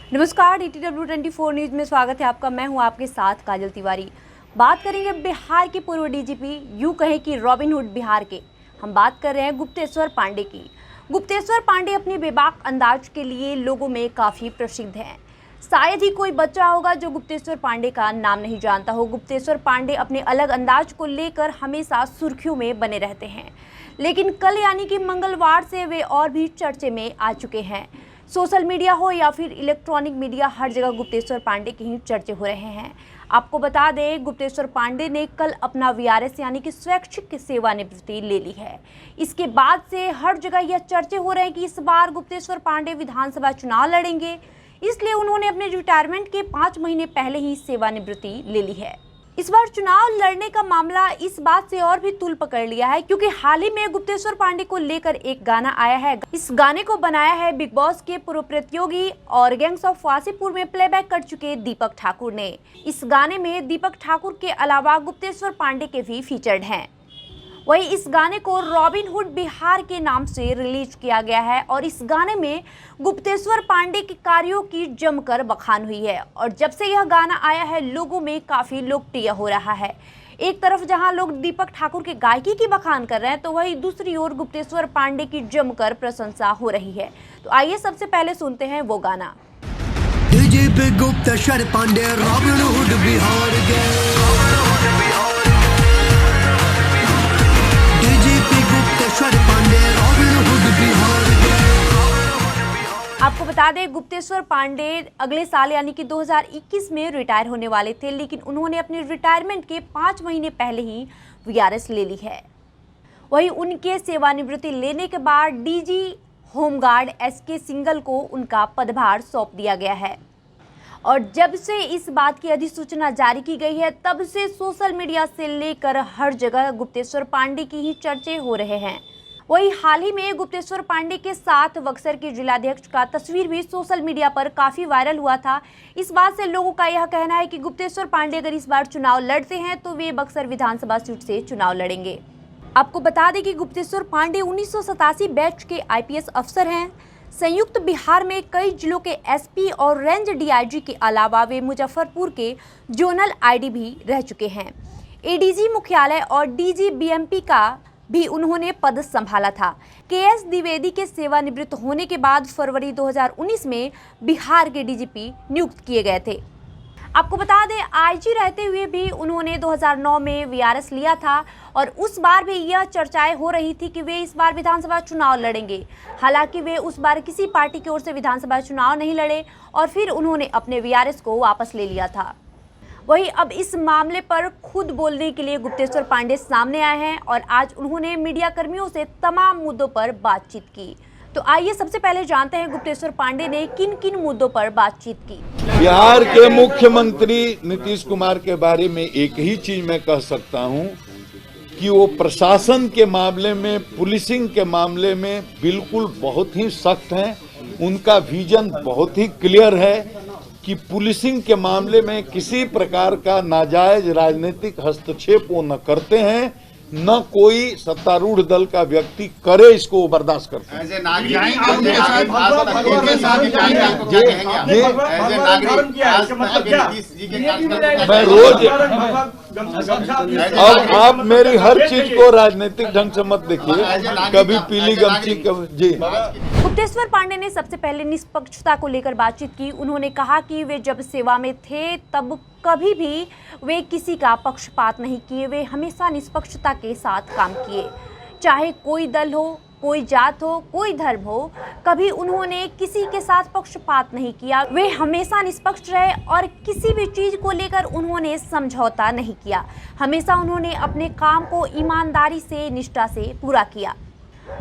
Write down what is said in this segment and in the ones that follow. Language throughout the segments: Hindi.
नमस्कार, DTW24 न्यूज में स्वागत है आपका। मैं हूं आपके साथ काजल तिवारी। बात करेंगे बिहार के पूर्व डीजीपी, यूं कहें कि रॉबिनहुड बिहार के। हम बात कर रहे हैं गुप्तेश्वर पांडे की। गुप्तेश्वर पांडे अपने बेबाक अंदाज के लिए लोगों में काफ़ी प्रसिद्ध हैं। शायद ही कोई बच्चा होगा जो गुप्तेश्वर पांडे का नाम नहीं जानता हो। गुप्तेश्वर पांडे अपने अलग अंदाज को लेकर हमेशा सुर्खियों में बने रहते हैं, लेकिन कल यानी कि मंगलवार से वे और भी चर्चे में आ चुके हैं। सोशल मीडिया हो या फिर इलेक्ट्रॉनिक मीडिया, हर जगह गुप्तेश्वर पांडे के ही चर्चे हो रहे हैं। आपको बता दें, गुप्तेश्वर पांडे ने कल अपना वीआरएस यानी कि स्वैच्छिक सेवानिवृत्ति ले ली है। इसके बाद से हर जगह यह चर्चे हो रहे हैं कि इस बार गुप्तेश्वर पांडे विधानसभा चुनाव लड़ेंगे, इसलिए उन्होंने अपने रिटायरमेंट के 5 महीने पहले ही सेवानिवृत्ति ले ली है। इस बार चुनाव लड़ने का मामला इस बात से और भी तूल पकड़ लिया है, क्योंकि हाल ही में गुप्तेश्वर पांडे को लेकर एक गाना आया है। इस गाने को बनाया है बिग बॉस के पूर्व प्रतियोगी और गैंग्स ऑफ वासेपुर में प्लेबैक कर चुके दीपक ठाकुर ने। इस गाने में दीपक ठाकुर के अलावा गुप्तेश्वर पांडे के भी फीचर्ड हैं। वहीं इस गाने को रॉबिनहुड बिहार के नाम से रिलीज किया गया है और इस गाने में गुप्तेश्वर पांडे के कार्यों की जमकर बखान हुई है। और जब से यह गाना आया है, लोगों में काफ़ी लोकप्रिय हो रहा है। एक तरफ जहां लोग दीपक ठाकुर के गायकी की बखान कर रहे हैं, तो वहीं दूसरी ओर गुप्तेश्वर पांडे की जमकर प्रशंसा हो रही है। तो आइए सबसे पहले सुनते हैं वो गाना। गुप्तेश्वर पांडे रॉबिनहुड बिहार के। आपको बता दें, गुप्तेश्वर पांडे अगले साल यानी कि 2021 में रिटायर होने वाले थे, लेकिन उन्होंने अपने रिटायरमेंट के 5 महीने पहले ही वीआरएस ले ली है। वहीं उनके सेवानिवृत्ति लेने के बाद डीजी होमगार्ड एसके सिंगल को उनका पदभार सौंप दिया गया है। और जब से इस बात की अधिसूचना जारी की गई है, तब से सोशल मीडिया से लेकर हर जगह गुप्तेश्वर पांडे की ही चर्चे हो रहे हैं। वहीं हाल ही में गुप्तेश्वर पांडे के साथ बक्सर के जिलाध्यक्ष का तस्वीर भी सोशल मीडिया पर काफ़ी वायरल हुआ था। इस बात से लोगों का यह कहना है कि गुप्तेश्वर पांडे अगर इस बार चुनाव लड़ते हैं तो वे बक्सर विधानसभा सीट से चुनाव लड़ेंगे। आपको बता दें कि गुप्तेश्वर पांडे 1987 बैच के आईपीएस अफसर हैं। संयुक्त बिहार में कई जिलों के एसपी और रेंज डीआईजी के अलावा वे मुजफ्फरपुर के जोनल आईडी भी रह चुके हैं। एडीजी मुख्यालय और डीजी बीएमपी का भी उन्होंने पद संभाला था। केएस द्विवेदी के सेवानिवृत्त होने के बाद फरवरी 2019 में बिहार के डीजीपी नियुक्त किए गए थे। आपको बता दें, आईजी रहते हुए भी उन्होंने 2009 में वीआरएस लिया था और उस बार भी यह चर्चाएं हो रही थी कि वे इस बार विधानसभा चुनाव लड़ेंगे। हालांकि वे उस बार किसी पार्टी की ओर से विधानसभा चुनाव नहीं लड़े और फिर उन्होंने अपने वीआरएस को वापस ले लिया था। वहीं अब इस मामले पर खुद बोलने के लिए गुप्तेश्वर पांडे सामने आए हैं और आज उन्होंने मीडिया कर्मियों से तमाम मुद्दों पर बातचीत की। तो आइए सबसे पहले जानते हैं गुप्तेश्वर पांडे ने किन किन मुद्दों पर बातचीत की। बिहार के मुख्यमंत्री नीतीश कुमार के बारे में एक ही चीज मैं कह सकता हूं कि वो प्रशासन के मामले में, पुलिसिंग के मामले में बिल्कुल बहुत ही सख्त हैं। उनका विजन बहुत ही क्लियर है कि पुलिसिंग के मामले में किसी प्रकार का नाजायज राजनीतिक हस्तक्षेप वो न करते हैं, न कोई सत्तारूढ़ दल का व्यक्ति करे, इसको वो बर्दाश्त करते हैं। मैं रोज, अब आप मेरी हर चीज को राजनीतिक ढंग से मत देखिए, कभी पीली गमछी जी। गुप्तेश्वर पांडे ने सबसे पहले निष्पक्षता को लेकर बातचीत की। उन्होंने कहा कि वे जब सेवा में थे तब कभी भी वे किसी का पक्षपात नहीं किए। वे हमेशा निष्पक्षता के साथ काम किए, चाहे कोई दल हो, कोई जात हो, कोई धर्म हो। कभी उन्होंने किसी के साथ पक्षपात नहीं किया। वे हमेशा निष्पक्ष रहे और किसी भी चीज को लेकर उन्होंने समझौता नहीं किया। हमेशा उन्होंने अपने काम को ईमानदारी से, निष्ठा से पूरा किया।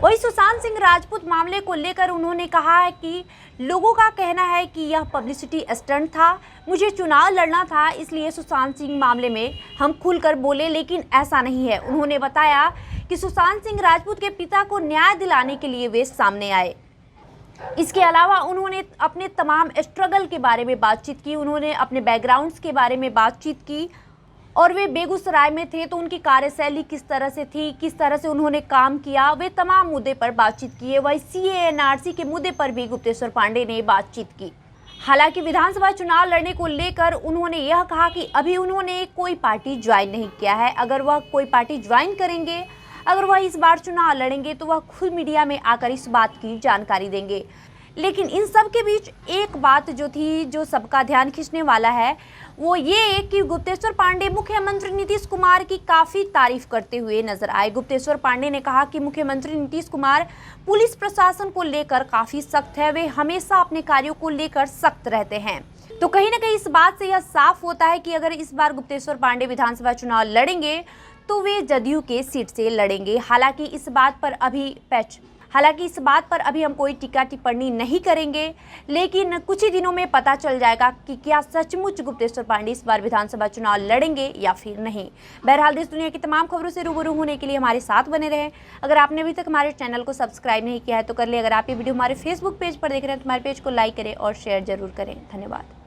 वहीं सुशांत सिंह राजपूत मामले को लेकर उन्होंने कहा है कि लोगों का कहना है कि यह पब्लिसिटी स्टंट था, मुझे चुनाव लड़ना था, इसलिए सुशांत सिंह मामले में हम खुलकर बोले, लेकिन ऐसा नहीं है। उन्होंने बताया कि सुशांत सिंह राजपूत के पिता को न्याय दिलाने के लिए वे सामने आए। इसके अलावा उन्होंने अपने तमाम स्ट्रगल के बारे में बातचीत की। उन्होंने अपने बैकग्राउंड्स के बारे में बातचीत की और वे बेगूसराय में थे तो उनकी कार्यशैली किस तरह से थी, किस तरह से उन्होंने काम किया, वे तमाम मुद्दे पर बातचीत किए। वही CA NRC के मुद्दे पर भी गुप्तेश्वर पांडे ने बातचीत की। हालांकि विधानसभा चुनाव लड़ने को लेकर उन्होंने यह कहा कि अभी उन्होंने कोई पार्टी ज्वाइन नहीं किया है। अगर वह कोई पार्टी ज्वाइन करेंगे, अगर वह इस बार चुनाव लड़ेंगे तो वह खुद मीडिया में आकर इस बात की जानकारी देंगे। लेकिन इन सब के बीच एक बात जो थी, जो सबका ध्यान खींचने वाला है, वो ये कि गुप्तेश्वर पांडे मुख्यमंत्री नीतीश कुमार की काफ़ी तारीफ करते हुए नजर आए। गुप्तेश्वर पांडे ने कहा कि मुख्यमंत्री नीतीश कुमार पुलिस प्रशासन को लेकर काफ़ी सख्त है, वे हमेशा अपने कार्यों को लेकर सख्त रहते हैं। तो कहीं ना कहीं इस बात से यह साफ होता है कि अगर इस बार गुप्तेश्वर पांडे विधानसभा चुनाव लड़ेंगे तो वे जदयू के सीट से लड़ेंगे। हालांकि इस बात पर अभी हम कोई टीका टिप्पणी नहीं करेंगे, लेकिन कुछ ही दिनों में पता चल जाएगा कि क्या सचमुच गुप्तेश्वर पांडे इस बार विधानसभा चुनाव लड़ेंगे या फिर नहीं। बहरहाल देश दुनिया की तमाम खबरों से रूबरू होने के लिए हमारे साथ बने रहें। अगर आपने अभी तक हमारे चैनल को सब्सक्राइब नहीं किया है तो कर ले। अगर आप ये वीडियो हमारे फेसबुक पेज पर देख रहे हैं तो हमारे पेज को लाइक करें और शेयर जरूर करें। धन्यवाद।